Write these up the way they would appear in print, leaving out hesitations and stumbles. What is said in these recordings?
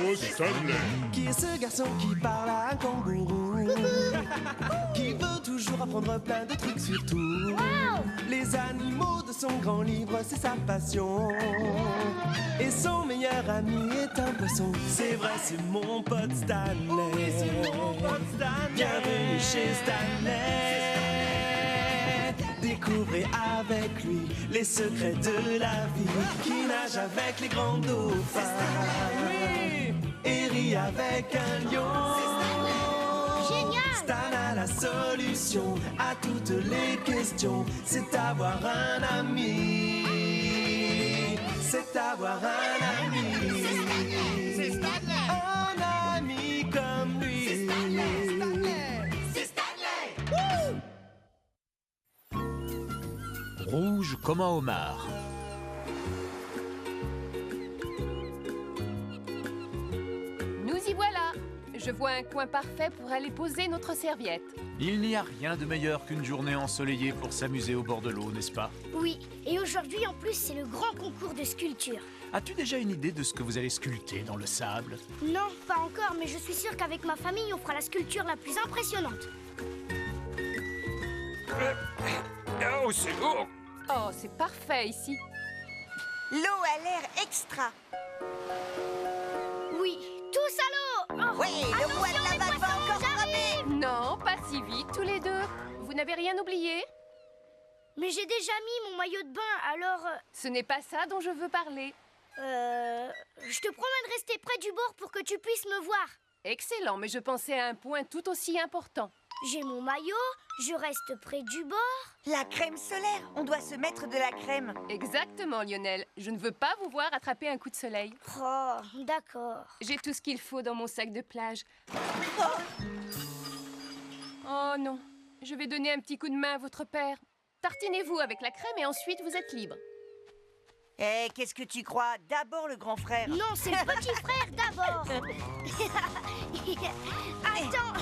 Oh, Stanley! Qui est ce garçon qui parle à un kangourou? Qui veut toujours apprendre plein de trucs sur tout? Les animaux de son grand livre, c'est sa passion. Et son meilleur ami est un poisson. C'est vrai, c'est mon pote Stanley. Oh oui, c'est mon pote Stanley. Bienvenue chez Stanley. Découvrez avec lui les secrets de la vie. Qui nage avec les grands dauphins. Et rit avec un lion. Génial! Stan a la solution à toutes les questions. C'est avoir un ami. C'est avoir un ami. C'est Stanley! Un ami comme lui. C'est Stanley! C'est Stanley! Rouge comme un homard. Nous y voilà. Je vois un coin parfait pour aller poser notre serviette. Il n'y a rien de meilleur qu'une journée ensoleillée pour s'amuser au bord de l'eau, n'est-ce pas? Oui, et aujourd'hui en plus c'est le grand concours de sculpture. As-tu déjà une idée de ce que vous allez sculpter dans le sable? Non, pas encore, mais je suis sûre qu'avec ma famille on fera la sculpture la plus impressionnante. Oh, c'est lourd! Oh, c'est parfait ici. L'eau a l'air extra. Oui, tous à l'eau! Oh, Oui, le poids de la vague va encore frapper. Non, pas si vite, tous les deux. Vous n'avez rien oublié? mais j'ai déjà mis mon maillot de bain, alors... Ce n'est pas ça dont je veux parler. Je te promets de rester près du bord pour que tu puisses me voir. Excellent, mais je pensais à un point tout aussi important. J'ai mon maillot, je reste près du bord. La crème solaire, on doit se mettre de la crème. Exactement, Lionel. Je ne veux pas vous voir attraper un coup de soleil. Oh, d'accord. J'ai tout ce qu'il faut dans mon sac de plage. Oh non, je vais donner un petit coup de main à votre père. Tartinez-vous avec la crème et ensuite vous êtes libre. Eh, qu'est-ce que tu crois? D'abord le grand frère. Non, c'est le petit frère d'abord. Attends.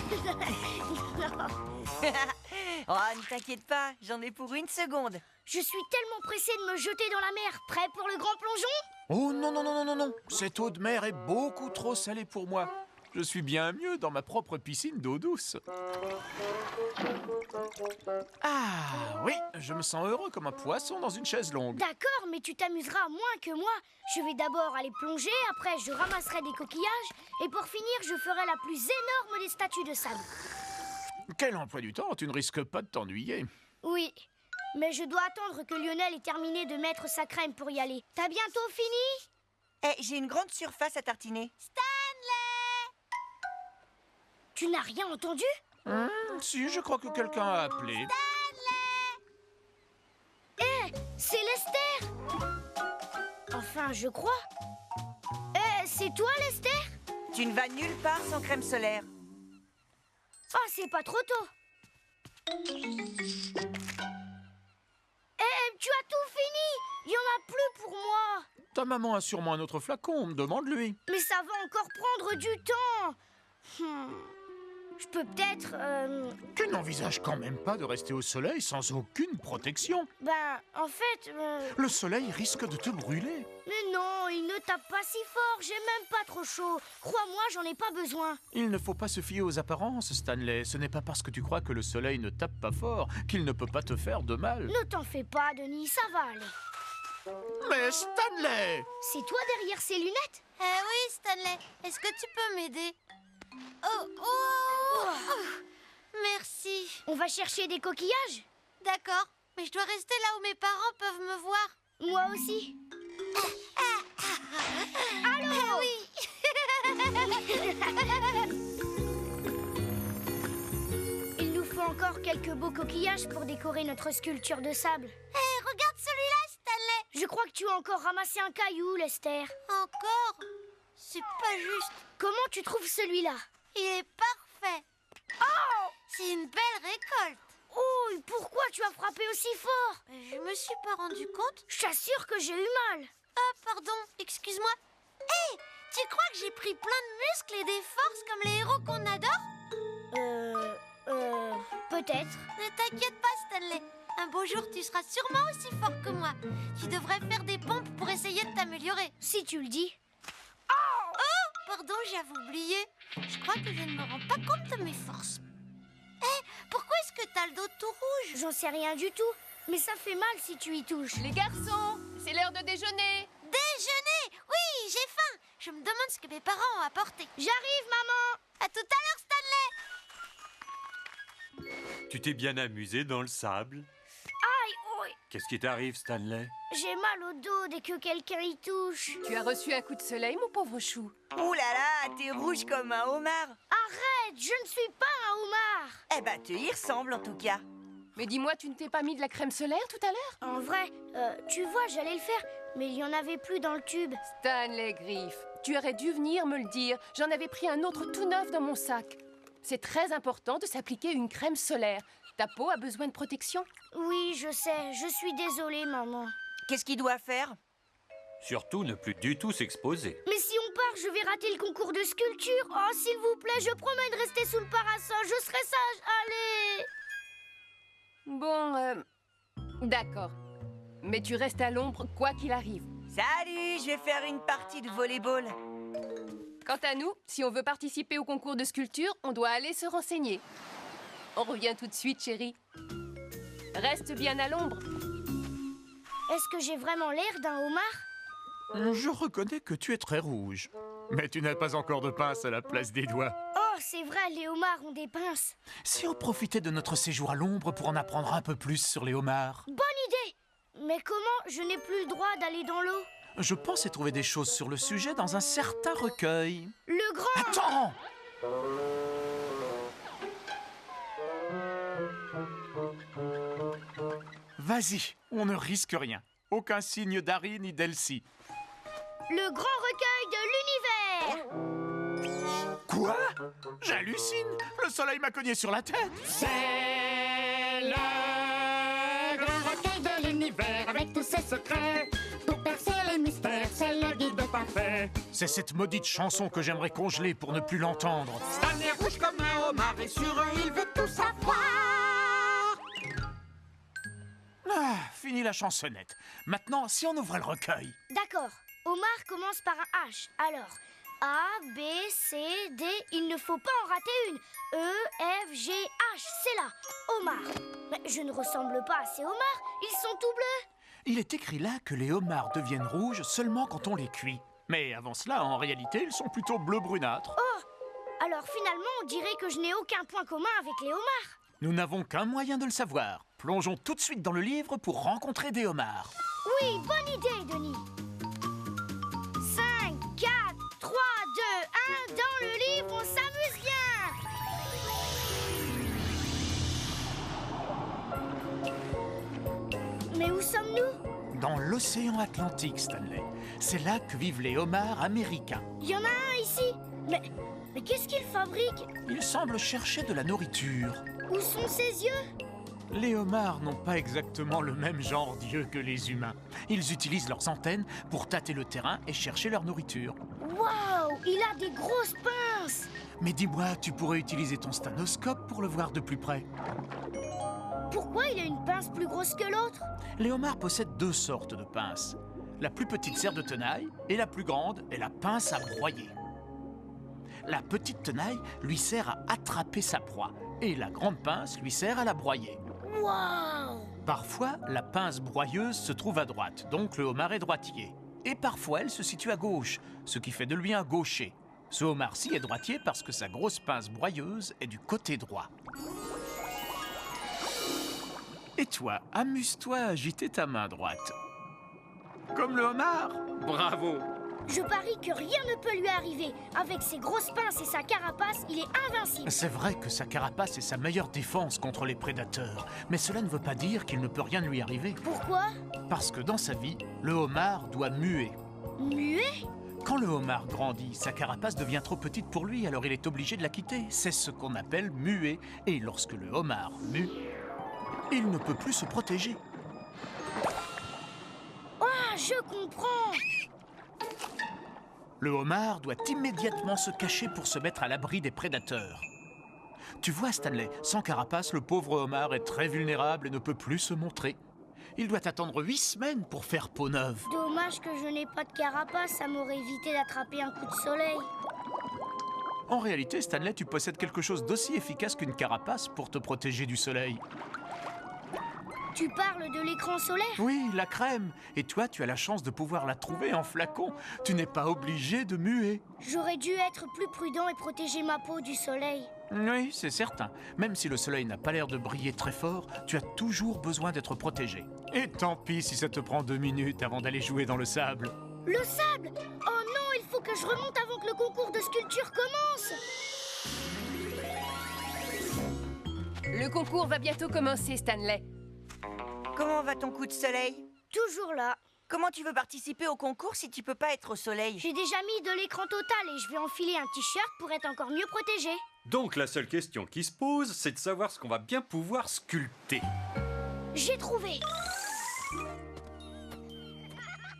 Oh, ne t'inquiète pas, j'en ai pour une seconde. Je suis tellement pressée de me jeter dans la mer. Prêt pour le grand plongeon? Oh non, non, non, non, non, non. Cette eau de mer est beaucoup trop salée pour moi. Je suis bien mieux dans ma propre piscine d'eau douce. Ah oui, je me sens heureux comme un poisson dans une chaise longue. D'accord, mais tu t'amuseras moins que moi. Je vais d'abord aller plonger, après je ramasserai des coquillages, et pour finir, je ferai la plus énorme des statues de sable. Quel emploi du temps, tu ne risques pas de t'ennuyer. Oui, mais je dois attendre que Lionel ait terminé de mettre sa crème pour y aller. T'as bientôt fini? Eh, j'ai une grande surface à tartiner. Tu n'as rien entendu? Si, je crois que quelqu'un a appelé. C'est Lester! Enfin, je crois. C'est toi, Lester? Tu ne vas nulle part sans crème solaire. Ah, c'est pas trop tôt. Tu as tout fini! Il y en a plus pour moi. Ta maman a sûrement un autre flacon, demande-lui. Mais ça va encore prendre du temps. Je peux peut-être... Tu n'envisages quand même pas de rester au soleil sans aucune protection. en fait... Le soleil risque de te brûler. Mais non, il ne tape pas si fort. J'ai même pas trop chaud. Crois-moi, j'en ai pas besoin. Il ne faut pas se fier aux apparences, Stanley. Ce n'est pas parce que tu crois que le soleil ne tape pas fort qu'il ne peut pas te faire de mal. Ne t'en fais pas, Denis, ça va aller. Mais Stanley! C'est toi derrière ces lunettes? Oui, Stanley. Est-ce que tu peux m'aider? Oh. Merci. On va chercher des coquillages? D'accord, mais je dois rester là où mes parents peuvent me voir. Moi aussi. Allô? Il nous faut encore quelques beaux coquillages pour décorer notre sculpture de sable. Regarde celui-là, Stanley. Je crois que tu as encore ramassé un caillou, Lester. Encore? C'est pas juste. Comment tu trouves celui-là? Il est parfait. Oh! C'est une belle récolte. Oh, et pourquoi tu as frappé aussi fort? Je me suis pas rendu compte. Je t'assure que j'ai eu mal. Ah, pardon, excuse-moi. Hé, tu crois que j'ai pris plein de muscles et des forces comme les héros qu'on adore? Peut-être. Ne t'inquiète pas, Stanley. Un beau jour, tu seras sûrement aussi fort que moi. Tu devrais faire des pompes pour essayer de t'améliorer. Si tu le dis. Oh, pardon, j'avais oublié. Je crois que je ne me rends pas compte de mes forces. Hé, pourquoi est-ce que t'as le dos tout rouge? J'en sais rien du tout. Mais ça fait mal si tu y touches. Les garçons, c'est l'heure de déjeuner. Déjeuner? Oui, j'ai faim. Je me demande ce que mes parents ont apporté. J'arrive, maman. À tout à l'heure, Stanley. Tu t'es bien amusé dans le sable? Aïe, oui. Qu'est-ce qui t'arrive, Stanley? J'ai mal au dos dès que quelqu'un y touche. Tu as reçu un coup de soleil, mon pauvre chou. Ouh là là, t'es rouge comme un homard. Arrête, je ne suis pas un homard. Eh ben, tu y ressembles en tout cas. Mais dis-moi, tu ne t'es pas mis de la crème solaire tout à l'heure? En vrai, tu vois, j'allais le faire, mais il y en avait plus dans le tube. Stanley Griff, tu aurais dû venir me le dire. J'en avais pris un autre tout neuf dans mon sac. C'est très important de s'appliquer une crème solaire. Ta peau a besoin de protection. Oui, je sais, je suis désolée, maman. Qu'est-ce qu'il doit faire? Surtout ne plus du tout s'exposer. Mais si on part, je vais rater le concours de sculpture. Oh, s'il vous plaît, je promets de rester sous le parasol. Je serai sage. Allez. Bon, d'accord. Mais tu restes à l'ombre quoi qu'il arrive. Salut, je vais faire une partie de volleyball. Quant à nous, si on veut participer au concours de sculpture, on doit aller se renseigner. On revient tout de suite, chérie. Reste bien à l'ombre. Est-ce que j'ai vraiment l'air d'un homard? Je reconnais que tu es très rouge. Mais tu n'as pas encore de pince à la place des doigts. Oh, c'est vrai, les homards ont des pinces. Si on profitait de notre séjour à l'ombre pour en apprendre un peu plus sur les homards. Bonne idée. Mais comment? Je n'ai plus le droit d'aller dans l'eau. Je pensais trouver des choses sur le sujet dans un certain recueil. Le grand... Attends! Vas-y, on ne risque rien. Aucun signe d'Harry ni d'Elsie. Le grand recueil de l'univers. Quoi? J'hallucine! Le soleil m'a cogné sur la tête! C'est le grand recueil de l'univers avec tous ses secrets. Pour percer les mystères, c'est le guide parfait. C'est cette maudite chanson que j'aimerais congeler pour ne plus l'entendre. Stanley rouge comme un homard et sur eux, il veut tout savoir. Ah, fini la chansonnette. Maintenant, si on ouvrait le recueil. D'accord. Homard commence par un H. Alors, A, B, C, D, il ne faut pas en rater une. E, F, G, H, c'est là. Homard. Mais je ne ressemble pas à ces homards. Ils sont tout bleus. Il est écrit là que les homards deviennent rouges seulement quand on les cuit. Mais avant cela, en réalité, ils sont plutôt bleu-brunâtres. Oh, alors finalement, on dirait que je n'ai aucun point commun avec les homards. Nous n'avons qu'un moyen de le savoir. Plongeons tout de suite dans le livre pour rencontrer des homards. Oui, bonne idée, Denis. 5, 4, 3, 2, 1, dans le livre, on s'amuse bien. Mais où sommes-nous? Dans l'océan Atlantique, Stanley. C'est là que vivent les homards américains. Il y en a un ici. Mais qu'est-ce qu'il fabrique? Ils semblent chercher de la nourriture. Où sont ses yeux? Les homards n'ont pas exactement le même genre d'yeux que les humains. Ils utilisent leurs antennes pour tâter le terrain et chercher leur nourriture. Waouh, il a des grosses pinces. Mais dis-moi, tu pourrais utiliser ton stéthoscope pour le voir de plus près. Pourquoi il a une pince plus grosse que l'autre? Les homards possèdent deux sortes de pinces. La plus petite sert de tenaille et la plus grande est la pince à broyer. La petite tenaille lui sert à attraper sa proie et la grande pince lui sert à la broyer. Waouh! Parfois, la pince broyeuse se trouve à droite, donc le homard est droitier. Et parfois, elle se situe à gauche, ce qui fait de lui un gaucher. Ce homard-ci est droitier parce que sa grosse pince broyeuse est du côté droit. Et toi, amuse-toi à agiter ta main droite. Comme le homard? Bravo! Je parie que rien ne peut lui arriver. Avec ses grosses pinces et sa carapace, il est invincible. C'est vrai que sa carapace est sa meilleure défense contre les prédateurs. Mais cela ne veut pas dire qu'il ne peut rien lui arriver. Pourquoi? Parce que dans sa vie, le homard doit muer. Muet? Quand le homard grandit, sa carapace devient trop petite pour lui, alors il est obligé de la quitter. C'est ce qu'on appelle muer. Et lorsque le homard mue, il ne peut plus se protéger. Ah, je comprends. Le homard doit immédiatement se cacher pour se mettre à l'abri des prédateurs. Tu vois, Stanley, sans carapace, le pauvre homard est très vulnérable et ne peut plus se montrer. Il doit attendre 8 semaines pour faire peau neuve. Dommage que je n'ai pas de carapace, ça m'aurait évité d'attraper un coup de soleil. En réalité, Stanley, tu possèdes quelque chose d'aussi efficace qu'une carapace pour te protéger du soleil. Tu parles de l'écran solaire? Oui, la crème. Et toi, tu as la chance de pouvoir la trouver en flacon. Tu n'es pas obligé de muer. J'aurais dû être plus prudent et protéger ma peau du soleil. Oui, c'est certain. Même si le soleil n'a pas l'air de briller très fort, tu as toujours besoin d'être protégé. Et tant pis si ça te prend 2 minutes avant d'aller jouer dans le sable. Le sable! Oh non, il faut que je remonte avant que le concours de sculpture commence! Le concours va bientôt commencer, Stanley. Comment va ton coup de soleil? Toujours là. Comment tu veux participer au concours si tu peux pas être au soleil? J'ai déjà mis de l'écran total et je vais enfiler un t-shirt pour être encore mieux protégé. Donc la seule question qui se pose, c'est de savoir ce qu'on va bien pouvoir sculpter. J'ai trouvé!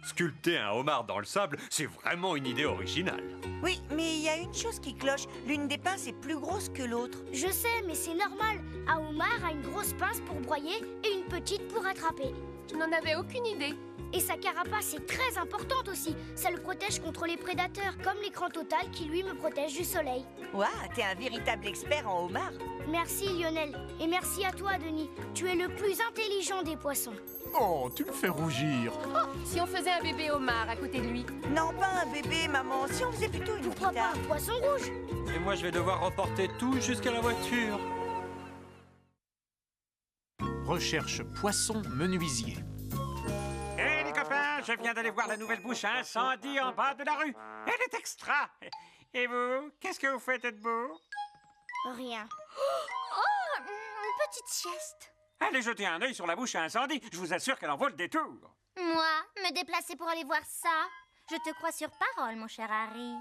Sculpter un homard dans le sable, c'est vraiment une idée originale. Oui, mais il y a une chose qui cloche. L'une des pinces est plus grosse que l'autre. Je sais, mais c'est normal. Un homard a une grosse pince pour broyer et une petite pour attraper. Je n'en avais aucune idée. Et sa carapace est très importante aussi. Ça le protège contre les prédateurs, comme l'écran total qui lui me protège du soleil. Waouh, t'es un véritable expert en homard. Merci Lionel. Et merci à toi Denis. Tu es le plus intelligent des poissons. Oh, tu me fais rougir. Si on faisait un bébé homard à côté de lui. Non, pas un bébé, maman. Si on faisait plutôt une Pourquoi pas guitare. un poisson rouge? Et moi, je vais devoir reporter tout jusqu'à la voiture. Recherche poisson menuisier. Hé les copains, je viens d'aller voir la nouvelle bouche à incendie en bas de la rue. Elle est extra. Et vous, qu'est-ce que vous faites debout? Rien. Oh, une petite sieste. Allez jeter un œil sur la bouche à incendie. Je vous assure qu'elle en vaut le détour. Moi, me déplacer pour aller voir ça? Je te crois sur parole, mon cher Harry.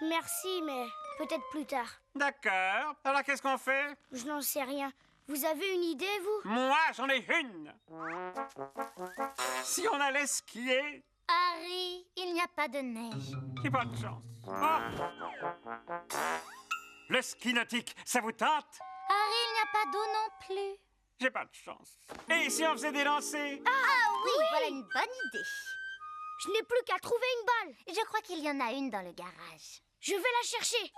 Merci, mais peut-être plus tard. D'accord. Alors qu'est-ce qu'on fait? Je n'en sais rien. Vous avez une idée, vous? Moi, j'en ai une. Si on allait skier, Harry, il n'y a pas de neige. j'ai pas de chance. Oh. Le ski nautique, ça vous tente? Harry, il n'y a pas d'eau non plus. J'ai pas de chance. Et si on faisait des lancers? Ah oui, voilà une bonne idée. Je n'ai plus qu'à trouver une balle. Je crois qu'il y en a une dans le garage. Je vais la chercher.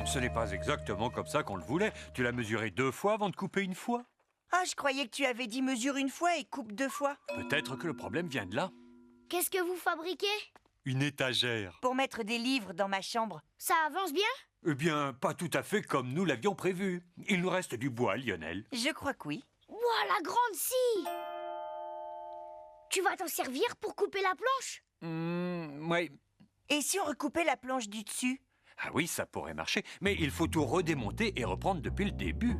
Ce n'est pas exactement comme ça qu'on le voulait. Tu l'as mesuré 2 fois avant de couper une fois. Ah, je croyais que tu avais dit mesure une fois et coupe 2 fois. Peut-être que le problème vient de là. Qu'est-ce que vous fabriquez? Une étagère. Pour mettre des livres dans ma chambre. Ça avance bien? Eh bien, pas tout à fait comme nous l'avions prévu. Il nous reste du bois, Lionel. Je crois que oui. Ouah, la grande scie! Tu vas t'en servir pour couper la planche? Ouais. Et si on recoupait la planche du dessus? Ah oui, ça pourrait marcher. Mais il faut tout redémonter et reprendre depuis le début.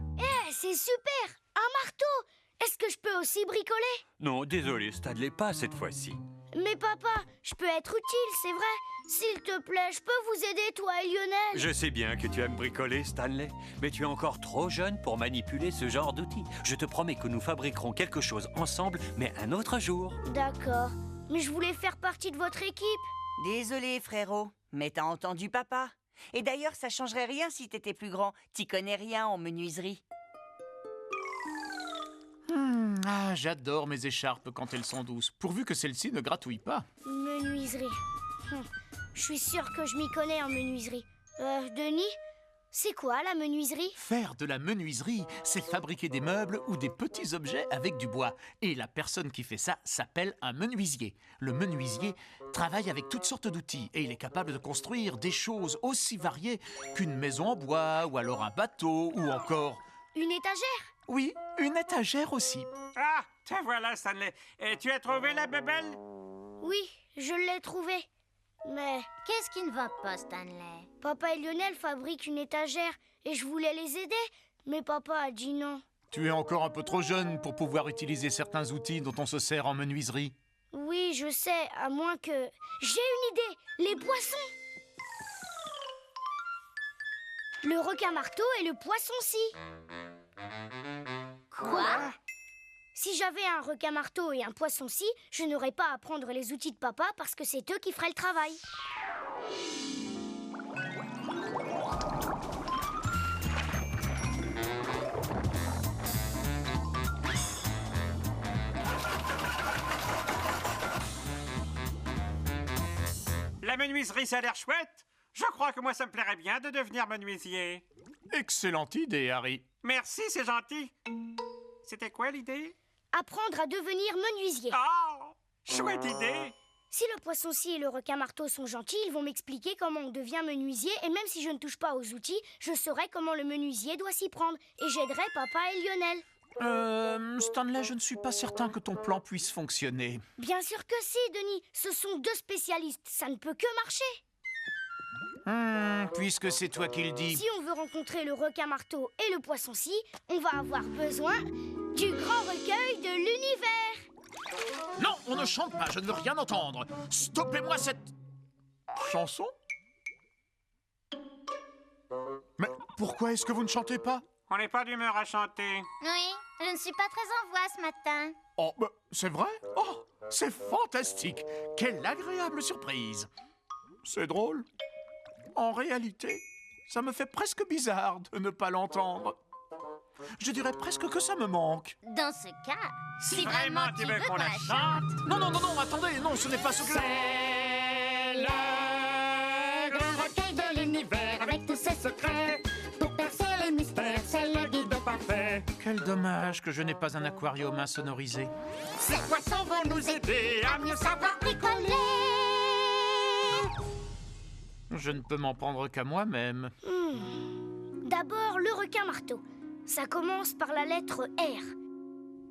C'est super! Un marteau! Est-ce que je peux aussi bricoler? Non, désolé, Stanley, pas cette fois-ci. Mais papa, je peux être utile, c'est vrai. S'il te plaît, je peux vous aider, toi et Lionel? Je sais bien que tu aimes bricoler, Stanley, mais tu es encore trop jeune pour manipuler ce genre d'outils. Je te promets que nous fabriquerons quelque chose ensemble, mais un autre jour. D'accord. Mais je voulais faire partie de votre équipe. Désolé, frérot, mais t'as entendu papa. Et d'ailleurs, ça changerait rien si t'étais plus grand. T'y connais rien en menuiserie. Ah, j'adore mes écharpes quand elles sont douces, pourvu que celles-ci ne gratouillent pas. Menuiserie. Je suis sûre que je m'y connais en menuiserie. Denis, c'est quoi la menuiserie? Faire de la menuiserie, c'est fabriquer des meubles ou des petits objets avec du bois. Et la personne qui fait ça s'appelle un menuisier. Le menuisier travaille avec toutes sortes d'outils et il est capable de construire des choses aussi variées qu'une maison en bois ou alors un bateau ou encore... Une étagère? Oui, une étagère aussi. Ah, te voilà, Stanley. Et tu as trouvé la bébelle? Oui, je l'ai trouvée. Mais Qu'est-ce qui ne va pas, Stanley? papa et Lionel fabriquent une étagère et je voulais les aider. Mais papa a dit non. Tu es encore un peu trop jeune pour pouvoir utiliser certains outils dont on se sert en menuiserie. Oui, je sais, à moins que... J'ai une idée! Les poissons! Le requin-marteau et le poisson-scie. Quoi? Si j'avais un requin-marteau et un poisson-scie, je n'aurais pas à prendre les outils de papa parce que c'est eux qui feraient le travail. menuiserie, ça a l'air chouette. Je crois que moi, ça me plairait bien de devenir menuisier. Excellente idée, Harry. Merci, c'est gentil. C'était quoi l'idée? Apprendre à devenir menuisier. Oh, chouette idée. Si le poisson-ci et le requin-marteau sont gentils, ils vont m'expliquer comment on devient menuisier. Et même si je ne touche pas aux outils, je saurai comment le menuisier doit s'y prendre. Et j'aiderai papa et Lionel. Stanley, je ne suis pas certain que ton plan puisse fonctionner. Bien sûr que si, Denis. Ce sont deux spécialistes. Ça ne peut que marcher. Puisque c'est toi qui le dis. Si on veut rencontrer le requin-marteau et le poisson-ci, on va avoir besoin du grand recueil de l'univers. Non, on ne chante pas, je ne veux rien entendre. Stoppez-moi cette... chanson? Mais pourquoi est-ce que vous ne chantez pas? On n'est pas d'humeur à chanter. Oui, je ne suis pas très en voix ce matin. Oh, bah, c'est vrai? Oh, c'est fantastique. Quelle agréable surprise. C'est drôle. En réalité, ça me fait presque bizarre de ne pas l'entendre. Je dirais presque que ça me manque. Dans ce cas, Si vraiment tu veux qu'on la chante. Non, non, non, non, attendez, non, ce n'est pas ce que... C'est le grand recueil de l'univers avec tous ses secrets. Pour percer les mystères, c'est le guide parfait. Quel dommage que je n'ai pas un aquarium insonorisé. Ces poissons vont nous aider à mieux savoir bricoler. Je ne peux m'en prendre qu'à moi-même. D'abord, le requin-marteau. Ça commence par la lettre R.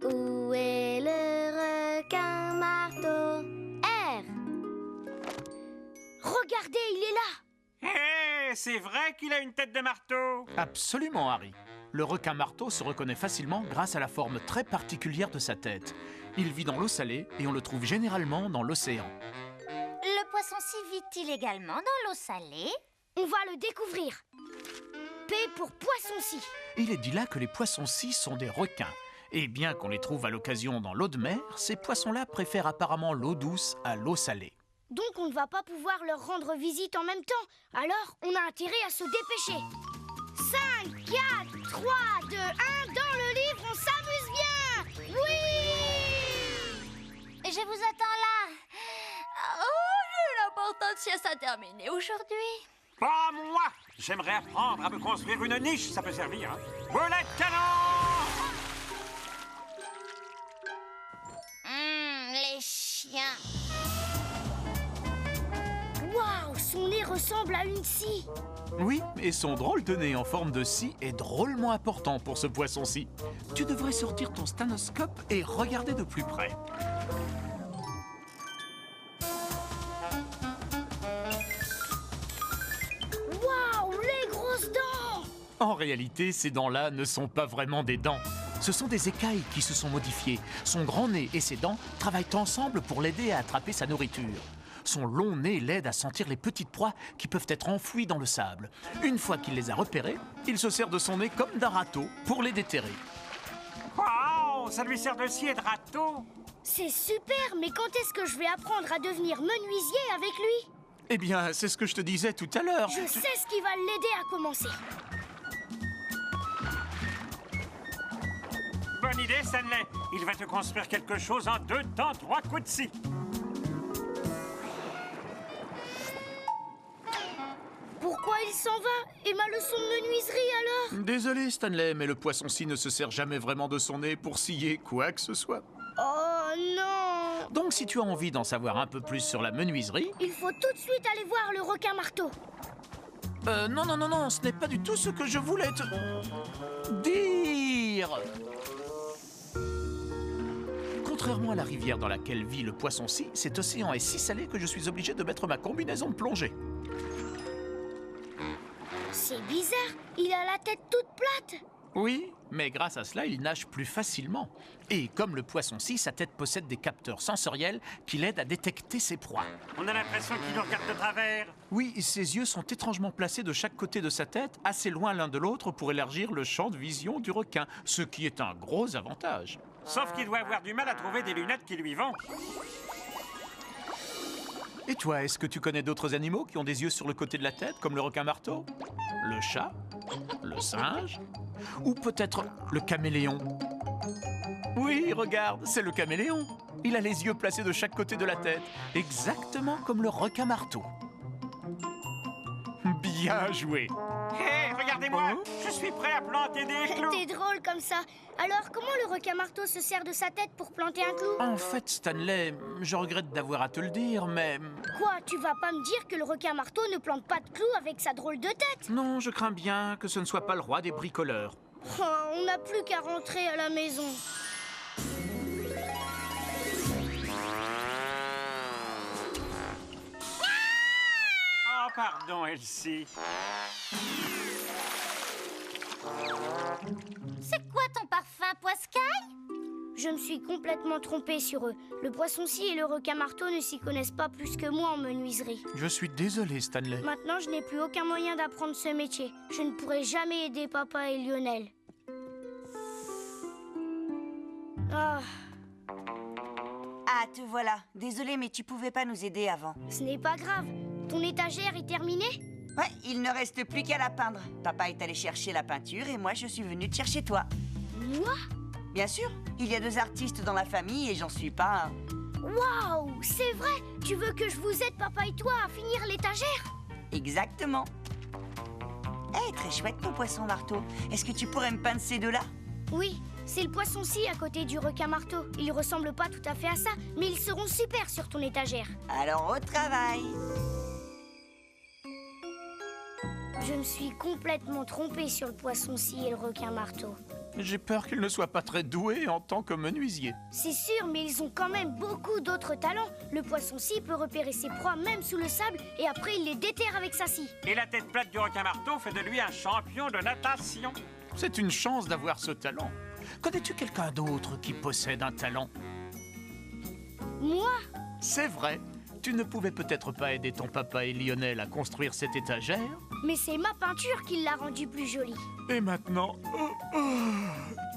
Où est le requin-marteau? R. Regardez, il est là. Hé, c'est vrai qu'il a une tête de marteau. Absolument, Harry. Le requin-marteau se reconnaît facilement grâce à la forme très particulière de sa tête. Il vit dans l'eau salée et on le trouve généralement dans l'océan. le poisson-ci vit-il également dans l'eau salée? On va le découvrir. P pour poisson-ci. Il est dit là que les poissons-ci sont des requins. Et bien qu'on les trouve à l'occasion dans l'eau de mer, ces poissons-là préfèrent apparemment l'eau douce à l'eau salée. Donc on ne va pas pouvoir leur rendre visite en même temps. Alors on a intérêt à se dépêcher. 5, 4, 3, 2, 1, dans le livre, on s'amuse bien. Oui! Je vous attends là. Oh, l'importante sieste à terminer aujourd'hui. Pas moi! J'aimerais apprendre à me construire une niche, ça peut servir. Boulet de canon! Les chiens. Waouh, son nez ressemble à une scie. Oui, et son drôle de nez en forme de scie est drôlement important pour ce poisson-ci. Tu devrais sortir ton stéthoscope et regarder de plus près. Waouh, les grosses dents! En réalité, ces dents-là ne sont pas vraiment des dents. Ce sont des écailles qui se sont modifiées. Son grand nez et ses dents travaillent ensemble pour l'aider à attraper sa nourriture. Son long nez l'aide à sentir les petites proies qui peuvent être enfouies dans le sable. Une fois qu'il les a repérées, il se sert de son nez comme d'un râteau pour les déterrer. Wow! Ça lui sert de scie et de râteau! C'est super, mais quand est-ce que je vais apprendre à devenir menuisier avec lui? Eh bien, c'est ce que je te disais tout à l'heure. Je sais ce qui va l'aider à commencer. Bonne idée, Stanley. Il va te construire quelque chose en 2 temps, 3 coups de scie. Pourquoi il s'en va? Et ma leçon de menuiserie alors? Désolé, Stanley, mais le poisson-ci ne se sert jamais vraiment de son nez pour scier quoi que ce soit. Oh non! Donc, si tu as envie d'en savoir un peu plus sur la menuiserie... Il faut tout de suite aller voir le requin-marteau. Non, ce n'est pas du tout ce que je voulais te... dire. Contrairement à la rivière dans laquelle vit le poisson-ci, cet océan est si salé que je suis obligé de mettre ma combinaison de plongée. C'est bizarre, il a la tête toute plate. Oui, mais grâce à cela, il nage plus facilement. Et comme le poisson-ci, sa tête possède des capteurs sensoriels qui l'aident à détecter ses proies. On a l'impression qu'il nous regarde de travers. Oui, ses yeux sont étrangement placés de chaque côté de sa tête, assez loin l'un de l'autre pour élargir le champ de vision du requin, ce qui est un gros avantage. Sauf qu'il doit avoir du mal à trouver des lunettes qui lui vont. Et toi, est-ce que tu connais d'autres animaux qui ont des yeux sur le côté de la tête, comme le requin-marteau? Le chat? Le singe? Ou peut-être le caméléon? Oui, regarde, c'est le caméléon. Il a les yeux placés de chaque côté de la tête, exactement comme le requin-marteau. Bien joué. Hé, regardez-moi, je suis prêt à planter des clous. T'es drôle comme ça. Alors, comment le requin-marteau se sert de sa tête pour planter un clou? En fait, Stanley, je regrette d'avoir à te le dire, mais... Quoi, tu vas pas me dire que le requin-marteau ne plante pas de clous avec sa drôle de tête? Non, je crains bien que ce ne soit pas le roi des bricoleurs. Oh, on n'a plus qu'à rentrer à la maison. Oh, pardon, Elsie. C'est quoi ton parfum, Poiscaille? Je me suis complètement trompée sur eux. Le poisson-ci et le requin-marteau ne s'y connaissent pas plus que moi en menuiserie. Je suis désolé, Stanley. Maintenant, je n'ai plus aucun moyen d'apprendre ce métier. Je ne pourrai jamais aider papa et Lionel. Ah, Ah, te voilà. Désolé, mais tu pouvais pas nous aider avant. ce n'est pas grave. Ton étagère est terminée? Ouais, il ne reste plus qu'à la peindre. Papa est allé chercher la peinture et moi, je suis venue te chercher toi. Moi? Bien sûr, il y a 2 artistes dans la famille et j'en suis pas un. Waouh, c'est vrai! Tu veux que je vous aide, papa et toi, à finir l'étagère? Exactement. Eh, très chouette ton poisson marteau. Est-ce que tu pourrais me peindre ces 2-là? Oui, c'est le poisson-ci à côté du requin-marteau. Ils ressemblent pas tout à fait à ça, mais ils seront super sur ton étagère. Alors, au travail. Je me suis complètement trompée sur le poisson-ci et le requin-marteau. J'ai peur qu'il ne soit pas très doué en tant que menuisier. C'est sûr, mais ils ont quand même beaucoup d'autres talents. Le poisson-ci peut repérer ses proies même sous le sable et après il les déterre avec sa scie. Et la tête plate du requin-marteau fait de lui un champion de natation. C'est une chance d'avoir ce talent. Connais-tu quelqu'un d'autre qui possède un talent? Moi? C'est vrai. Tu ne pouvais peut-être pas aider ton papa et Lionel à construire cette étagère? Mais c'est ma peinture qui l'a rendue plus jolie. Et maintenant,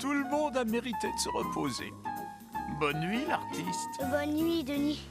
tout le monde a mérité de se reposer. Bonne nuit, l'artiste. Bonne nuit, Denis.